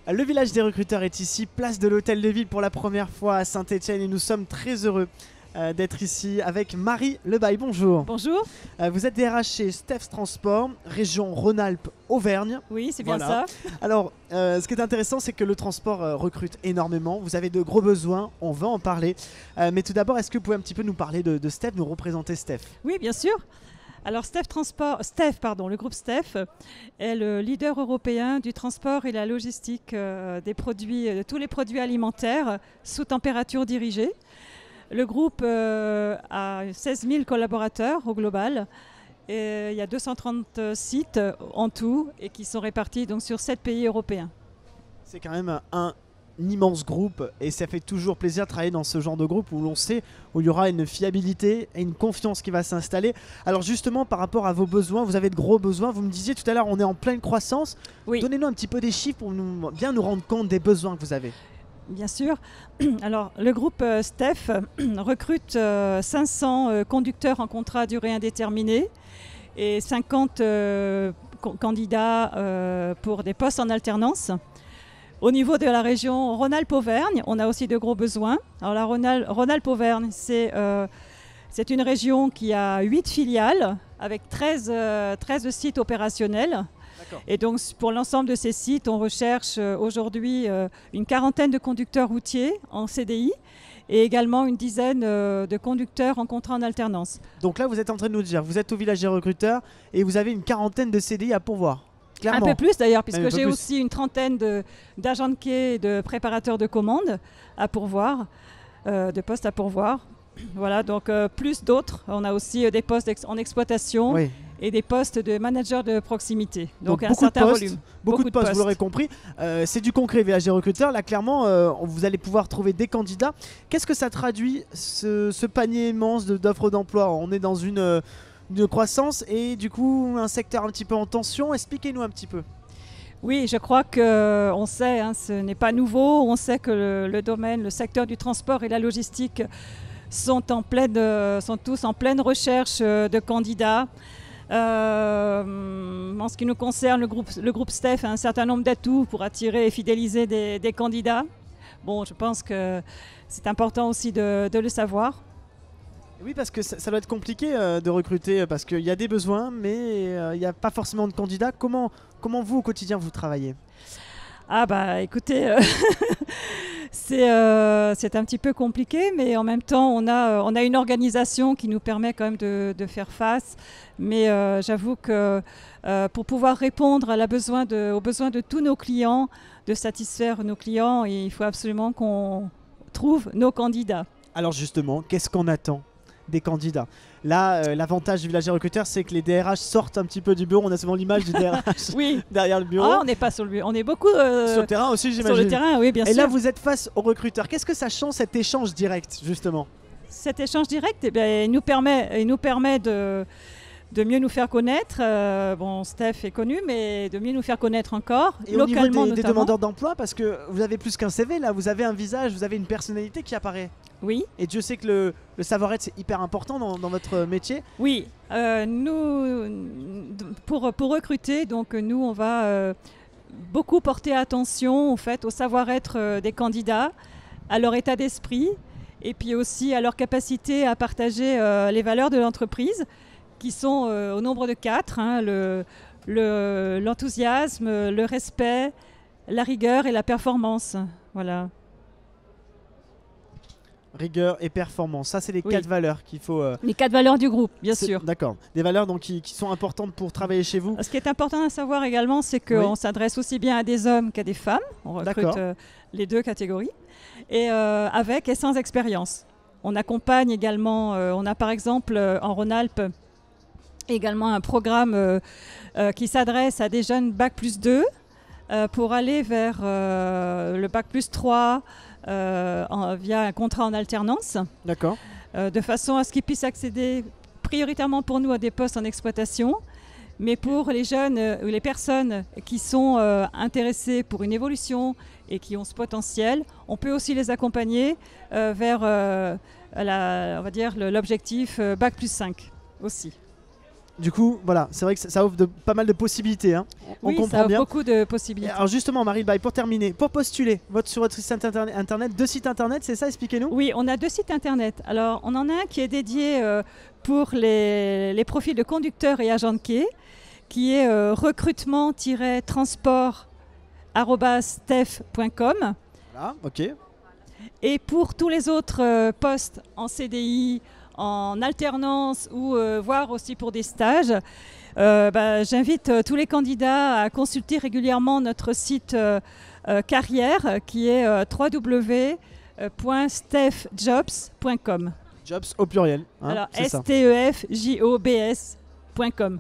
Le village des recruteurs est ici, place de l'Hôtel de Ville pour la première fois à Saint-Étienne et nous sommes très heureux d'être ici avec Marie Lebaille. Bonjour. Bonjour. Vous êtes DRH chez Steph Transport, région Rhône-Alpes-Auvergne. Oui, c'est bien Voilà. ça. Alors, ce qui est intéressant, c'est que le transport recrute énormément. Vous avez de gros besoins, on va en parler. Mais tout d'abord, est-ce que vous pouvez un petit peu nous parler de Steph, nous représenter Steph? Oui, bien sûr. Alors le groupe Steph est le leader européen du transport et la logistique de tous les produits alimentaires sous température dirigée. Le groupe a 16 000 collaborateurs au global. Et il y a 230 sites en tout et qui sont répartis donc, sur 7 pays européens. C'est quand même un immense groupe et ça fait toujours plaisir de travailler dans ce genre de groupe où l'on sait où il y aura une fiabilité et une confiance qui va s'installer. Alors justement par rapport à vos besoins, vous avez de gros besoins, vous me disiez tout à l'heure on est en pleine croissance. Oui. Donnez-nous un petit peu des chiffres pour bien nous rendre compte des besoins que vous avez. Bien sûr. Alors, le groupe Steph recrute 500 conducteurs en contrat à durée indéterminée et 50 candidats pour des postes en alternance. Au niveau de la région Rhône-Alpes-Auvergne, on a aussi de gros besoins. Alors, la Rhône-Alpes-Auvergne, c'est une région qui a 8 filiales avec 13 sites opérationnels. Et donc, pour l'ensemble de ces sites, on recherche aujourd'hui une quarantaine de conducteurs routiers en CDI et également une dizaine de conducteurs en contrat en alternance. Donc là, vous êtes en train de nous dire, vous êtes au village des recruteurs et vous avez une quarantaine de CDI à pourvoir. Clairement. Un peu plus d'ailleurs, puisque Même un peu j'ai plus. aussi une trentaine d'agents de quai et de préparateurs de commandes à pourvoir, de postes à pourvoir. Voilà, donc plus d'autres. On a aussi des postes en exploitation. Oui. Et des postes de manager de proximité. Donc un beaucoup certain de postes, volume. Beaucoup de postes, vous l'aurez compris. C'est du concret, village des recruteurs. Là, clairement, vous allez pouvoir trouver des candidats. Qu'est-ce que ça traduit, ce panier immense d'offres d'emploi? On est dans une croissance et du coup, un secteur un petit peu en tension. Expliquez-nous un petit peu. Oui, je crois qu'on sait, ce n'est pas nouveau. On sait que le secteur du transport et la logistique sont tous en pleine recherche de candidats. En ce qui nous concerne, le groupe Steph a un certain nombre d'atouts pour attirer et fidéliser des candidats. Bon, je pense que c'est important aussi de le savoir. Oui, parce que ça doit être compliqué de recruter parce qu'il y a des besoins, mais il n'y a pas forcément de candidats. Comment vous, au quotidien, vous travaillez? Ah bah écoutez, c'est un petit peu compliqué, mais en même temps, on a une organisation qui nous permet quand même de faire face. Mais j'avoue que pour pouvoir répondre aux besoins de tous nos clients, de satisfaire nos clients, il faut absolument qu'on trouve nos candidats. Alors justement, qu'est-ce qu'on attend des candidats? Là, l'avantage du village des recruteurs, c'est que les DRH sortent un petit peu du bureau. On a souvent l'image du DRH Oui. derrière le bureau. Ah, on n'est pas sur le bureau, on est beaucoup sur le terrain aussi, j'imagine. sur le terrain, oui, bien sûr. Et là, vous êtes face aux recruteurs. Qu'est-ce que ça change cet échange direct, justement? Cet échange direct, il nous permet de mieux nous faire connaître. Bon, Steph est connu, mais de mieux nous faire connaître encore, Et localement au niveau des notamment. demandeurs d'emploi, parce que vous avez plus qu'un CV, là, vous avez un visage, vous avez une personnalité qui apparaît. Oui. Et Dieu sait que le savoir-être, c'est hyper important dans votre métier. Oui, nous, pour recruter, donc nous, on va beaucoup porter attention en fait, au savoir-être des candidats, à leur état d'esprit, et puis aussi à leur capacité à partager les valeurs de l'entreprise, qui sont au nombre de 4, hein, l'enthousiasme, le respect, la rigueur et la performance. Voilà. Rigueur et performance, ça c'est les 4 valeurs qu'il faut... Les 4 valeurs du groupe, bien sûr. D'accord, des valeurs donc, qui sont importantes pour travailler chez vous. Ce qui est important à savoir également, c'est qu'on s'adresse aussi bien à des hommes qu'à des femmes. On recrute les 2 catégories. Et avec et sans expérience. On accompagne également, on a par exemple en Rhône-Alpes également un programme qui s'adresse à des jeunes Bac+2 pour aller vers le Bac+3 via un contrat en alternance. D'accord. De façon à ce qu'ils puissent accéder prioritairement pour nous à des postes en exploitation, mais pour les jeunes ou les personnes qui sont intéressées pour une évolution et qui ont ce potentiel, on peut aussi les accompagner vers on va dire l'objectif Bac+5 aussi. Du coup, voilà, c'est vrai que ça offre pas mal de possibilités. Hein. On Oui, comprend ça offre bien. beaucoup de possibilités. Alors justement, Marie Baye, pour terminer, pour postuler sur votre site internet, 2 sites internet, c'est ça, expliquez-nous. Oui, on a 2 sites internet. Alors, on en a un qui est dédié pour les profils de conducteurs et agents de quai, qui est recrutement-transport@stef.com. Voilà, ok. Et pour tous les autres postes en CDI, en alternance ou voire aussi pour des stages, j'invite tous les candidats à consulter régulièrement notre site carrière qui est www.stefjobs.com. Jobs au pluriel. Hein, Alors c'est ça. stefjobs.com. Ben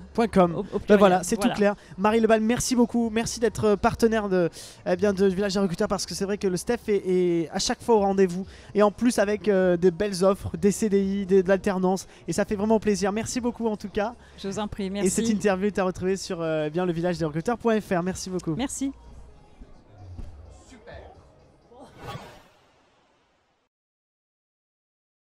voilà, c'est tout clair. Marie Lebal, merci beaucoup. Merci d'être partenaire de Village des Recruteurs, parce que c'est vrai que le Stef est à chaque fois au rendez-vous. Et en plus avec des belles offres, des CDI, de l'alternance. Et ça fait vraiment plaisir. Merci beaucoup en tout cas. Je vous en prie, merci. Et cette interview est à retrouver sur le villagederecruteurs.fr. Merci beaucoup. Merci.